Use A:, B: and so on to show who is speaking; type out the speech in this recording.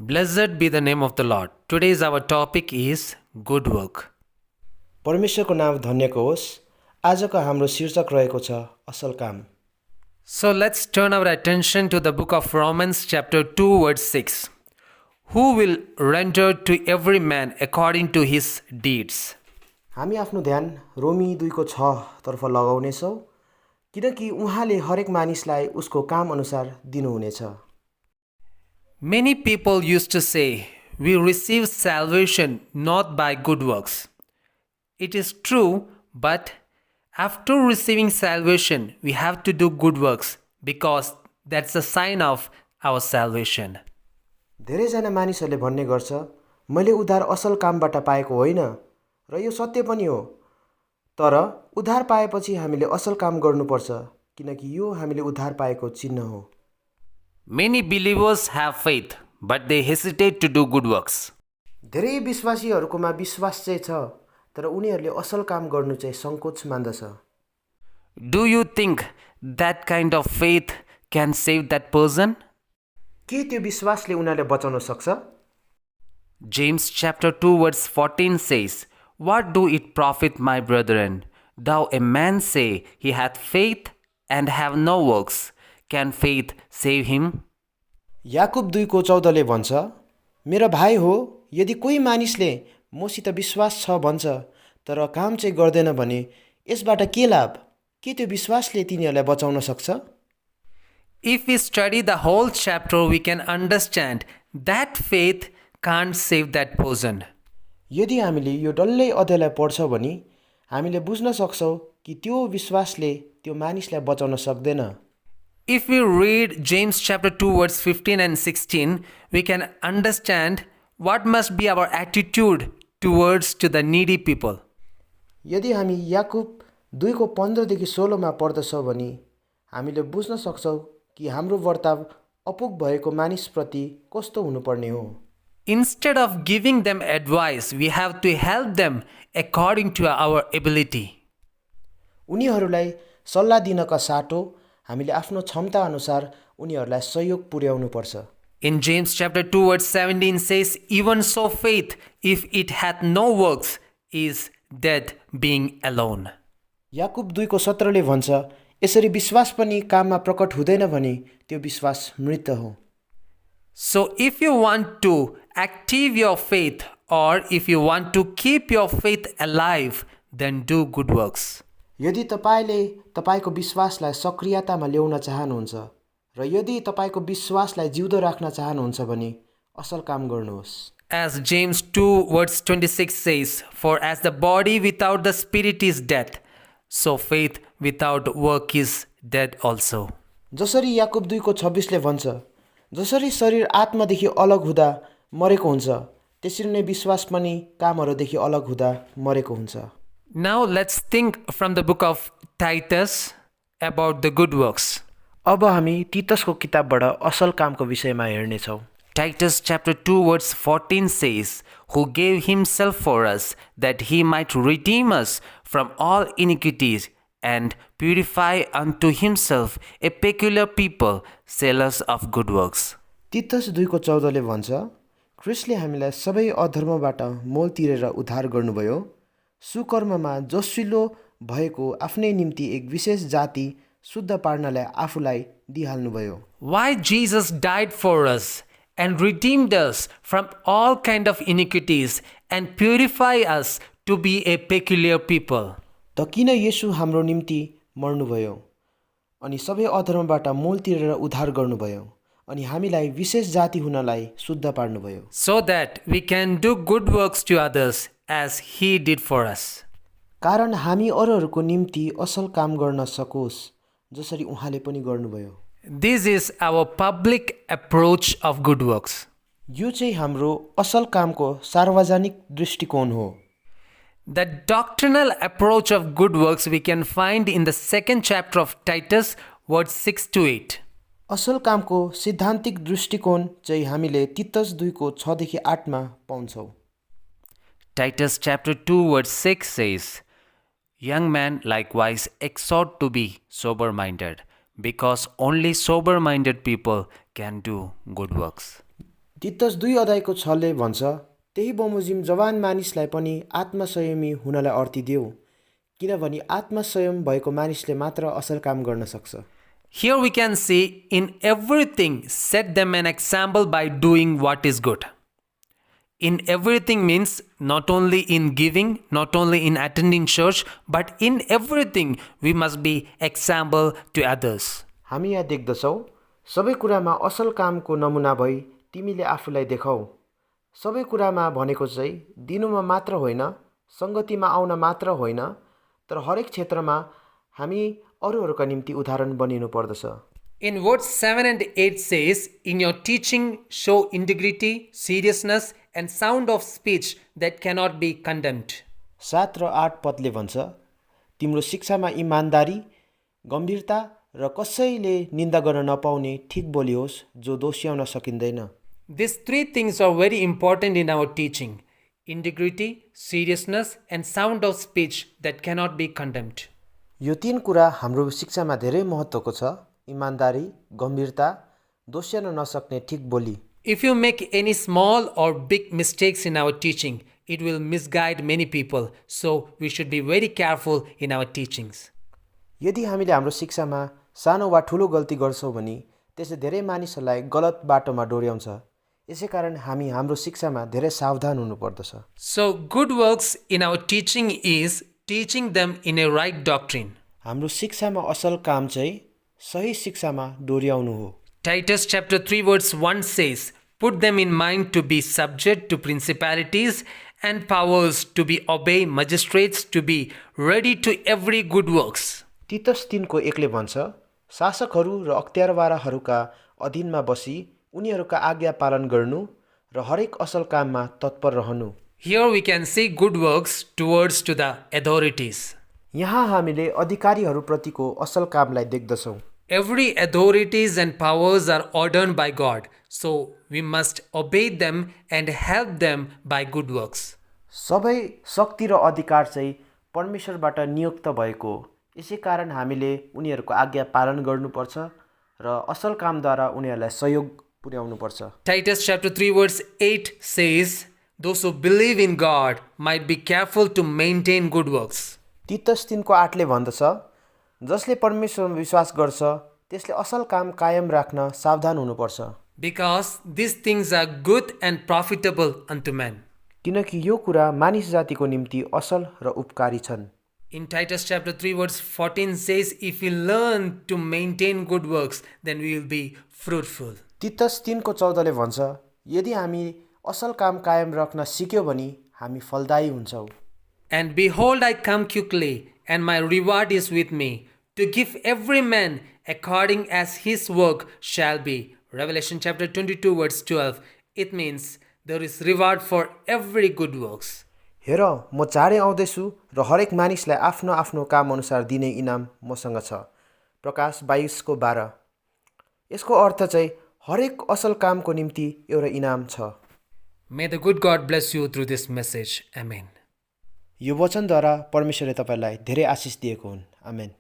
A: Blessed be the name of the Lord. Today's our topic is good work.
B: परमेश्वरको नाम धन्यको होस्। आजको हाम्रो शीर्षक रहेको छ असल काम।
A: So let's turn our attention to the book of Romans chapter 2 verse 6. Who will render to every man according to his deeds?
B: हामी आफ्नो ध्यान रोमी 2 तर्फ लगाउनेछौँ, किनकि उहाँले हरेक मानिसलाई उसको काम अनुसार दिनुहुनेछ।
A: Many people used to say, we receive salvation not by good works. It is true, but after receiving salvation, we have to do good works because that's a sign of our salvation.
B: धेरैजना मानिसहरूले भन्ने गर्छ, मैले उद्धार असल कामबाट पाएको होइन, र यो सत्य पनि हो। तर उद्धार पाएपछि हामीले असल काम गर्नुपर्छ, किनकि यो हामीले उद्धार पाएको चिन्ह हो।
A: Many believers have faith, but they hesitate to do good works.
B: धेरै विश्वासीहरूकोमा विश्वास चाहिँ छ, तर उनीहरूले असल काम गर्नु चाहिँ संकोच मान्दछ।
A: Do you think that kind of faith can save that person?
B: के त्यो विश्वासले उनीहरूले बचाउन सक्छ?
A: James chapter 2 verse 14 says, What do it profit, my brethren, though a man say he hath faith and have no works? Can faith save him?
B: Yakub 2:14 भन्छ, मेरा भाइ हो, यदि कोही मानिसले मसित विश्वास छ भन्छ तर काम चाहिँ गर्दैन भने यसबाट के लाभ? के त्यो विश्वासले तिनीहरूलाई बचाउन सक्छ?
A: If we study the whole chapter, we can understand that faith can't save that person.
B: यदि हामीले यो डल्लै अध्यायलाई पढ्छौँ भने हामीले बुझ्न सक्छौँ कि त्यो विश्वासले त्यो मानिसलाई बचाउन सक्दैन।
A: If we read James chapter 2 verse 15 and 16, we can understand what must be our attitude towards to the needy people.
B: यदि हामी याकुब 2:15 देखि 16 मा पढ्दछौँ भने हामीले बुझ्न सक्छौँ कि हाम्रो वर्ताव अपुग भएको मानिसप्रति कस्तो हुनुपर्ने हो।
A: Instead of giving them advice, we have to help them according to our ability.
B: उनीहरूलाई सल्लाह दिनका साटो हामीले आफ्नो क्षमता अनुसार उनीहरूलाई सहयोग पुर्याउनु पर्छ।
A: In James chapter 2 verse 17 says, Even so faith, if it hath no works, is dead being alone.
B: Yakub 2:17 भन्छ, यसरी विश्वास पनि काममा प्रकट हुँदैन भने त्यो विश्वास मृत हो।
A: So if you want to active your faith or if you want to keep your faith alive, then do good works.
B: यदि तपाईले तपाईको विश्वासलाई सक्रियतामा ल्याउन चाहनुहुन्छ र यदि तपाईको विश्वासलाई जिउँदो राख्न चाहनुहुन्छ भने असल काम गर्नुहोस्।
A: As James 2 verse 26 says, For as the body without the spirit is death, so faith without work is dead also.
B: जसरी याकुब 2:26 ले भन्छ, जसरी शरीर आत्मादेखि अलग हुँदा मरेको हुन्छ, त्यसरी नै विश्वास पनि कामहरूदेखि अलग हुँदा मरेको हुन्छ।
A: Now let's think from the book of Titus about the good works.
B: अब हामी तीतसको किताबबाट असल कामको विषयमा हेर्नेछौँ।
A: Titus chapter 2 verse 14 says, Who gave himself for us, that he might redeem us from all iniquities, and purify unto himself a peculiar people, zealous of good works.
B: तीतस 2:14 ले भन्छ, ख्रिस्टले हामीलाई सबै अधर्मबाट मोल तिरेर उद्धार गर्नुभयो, सुकर्ममा जोसिलो भएको आफ्नै निम्ति एक विशेष जाति शुद्ध पार्नलाई आफूलाई दिइहाल्नुभयो।
A: Why Jesus died for us and redeemed us from all kind of iniquities and purify us to be a peculiar people.
B: त किन येशू हाम्रो निम्ति मर्नुभयो अनि सबै अधर्मबाट मोल तिरेर उद्धार गर्नुभयो अनि हामीलाई विशेष जाति हुनलाई शुद्ध पार्नुभयो।
A: So that we can do good works to others as he did for us.
B: कारण हामी अरूहरूको निम्ति असल काम गर्न सकोस् जसरी उहाँले पनि गर्नुभयो।
A: This is our public approach of good works.
B: यो चाहिँ हाम्रो असल कामको सार्वजनिक दृष्टिकोण हो।
A: The doctrinal approach of good works we can find in the second chapter of Titus, verse 6 to 8.
B: असल कामको सिद्धान्तिक दृष्टिकोण चाहिँ हामीले तीतस 2:6 देखि 8 मा पाउँछौँ।
A: Titus chapter 2 verse 6 says, Young men likewise exhort to be sober-minded, because only sober-minded people can do good works.
B: तितस 2 अध्यायको 6ले भन्छ, त्यही बमोजिम जवान मानिसलाई पनि आत्मसंयमी हुनलाई अर्ती देऊ, किनभने आत्मसंयम भएको मानिसले मात्र असल काम गर्न सक्छ।
A: Here we can see, in everything, set them an example by doing what is good. In everything means not only in giving, not only in attending church, but in everything we must be example to others.
B: हामी यहाँ देख्दछौँ, सबै कुरामा असल कामको नमुना भई तिमीले आफूलाई देखाऊ। सबै कुरामा भनेको चाहिँ दिनुमा मात्र होइन, संगतिमा आउन मात्र होइन, तर हरेक क्षेत्रमा हामी अरूहरूका निम्ति उदाहरण बनिनु पर्दछ।
A: In verse 7 and 8 says, in your teaching show integrity, seriousness and sound of speech that cannot be condemned.
B: 7 र 8 पदले भन्छ, तिम्रो शिक्षामा इमानदारी, गम्भीरता र कसैले निन्दा गर्न नपाउने ठिक बोली होस् जो दोष्याउन सकिँदैन।
A: These three things are very important in our teaching: integrity, seriousness and sound of speech that cannot be condemned.
B: यो 3 कुरा हाम्रो शिक्षामा धेरै महत्त्वको छ: इमानदारी, गम्भीरता, दोष्याउन नसक्ने ठिक बोली।
A: If you make any small or big mistakes in our teaching, it will misguide many people. So we should be very careful in our teachings.
B: यदि हामीले हाम्रो शिक्षामा सानो वा ठुलो गल्ती गर्छौँ भने त्यसले धेरै मानिसहरूलाई गलत बाटोमा डोर्याउँछ। यसैकारण हामी हाम्रो शिक्षामा धेरै सावधान हुनुपर्दछ।
A: So good works in our teaching is teaching them in a right doctrine.
B: हाम्रो शिक्षामा असल काम चाहिँ सही शिक्षामा डोर्याउनु हो।
A: Titus chapter 3 verse 1 says, put them in mind to be subject to principalities and powers, to be obey magistrates, to be ready to every good works.
B: तितस 3 को 1ले भन्छ, शासकहरू र अख्तियारवालाहरूका अधीनमा बसी उनीहरूका आज्ञा पालन गर्नु र हरेक असल काममा तत्पर रहनु।
A: Here we can see good works towards to the authorities.
B: यहाँ हामीले अधिकारीहरूप्रतिको असल कामलाई देख्दछौँ।
A: Every authorities and powers are ordained by God, so we must obey them and help them by good works.
B: सबै शक्ति र अधिकार चाहिँ परमेश्वरबाट नियुक्त भएको हो। यसै कारण हामीले उनीहरूको आज्ञा पालन गर्नुपर्छ र असल कामद्वारा उनीहरूलाई सहयोग पुर्याउनुपर्छ।
A: Titus chapter 3 verse 8 says, those who believe in God might be careful to maintain good works.
B: तितस 3 को 8ले भन्दछ, जसले परमेश्वरमा विश्वास गर्छ त्यसले असल काम कायम राख्न सावधान हुनुपर्छ।
A: Because these things are good and profitable unto men.
B: किनकि यो कुरा मानिस जातिको निम्ति असल र उपकारी छन्।
A: In Titus chapter 3 verse 14 says, if we learn to maintain good works, then we will be fruitful.
B: तितस 3 को 14ले भन्छ, यदि हामी असल काम कायम राख्न सिक्यौँ भने हामी फलदायी हुन्छौँ।
A: And behold, I come quickly, and my reward is with me, to give every man according as his work shall be. Revelation chapter 22 verse 12. It means there is reward for every good works.
B: हेर, म चाँडै आउँदैछु र हरेक मानिसलाई आफ्नो आफ्नो काम अनुसार दिने इनाम मसँग छ। प्रकाश 22 को 12। यसको अर्थ चाहिँ हरेक असल कामको निम्ति एउटा इनाम छ।
A: May the good God bless you through this message. Amen.
B: यो वचनद्वारा परमेश्वरले तपाईलाई धेरै आशिष दिएको हुन्। आमेन।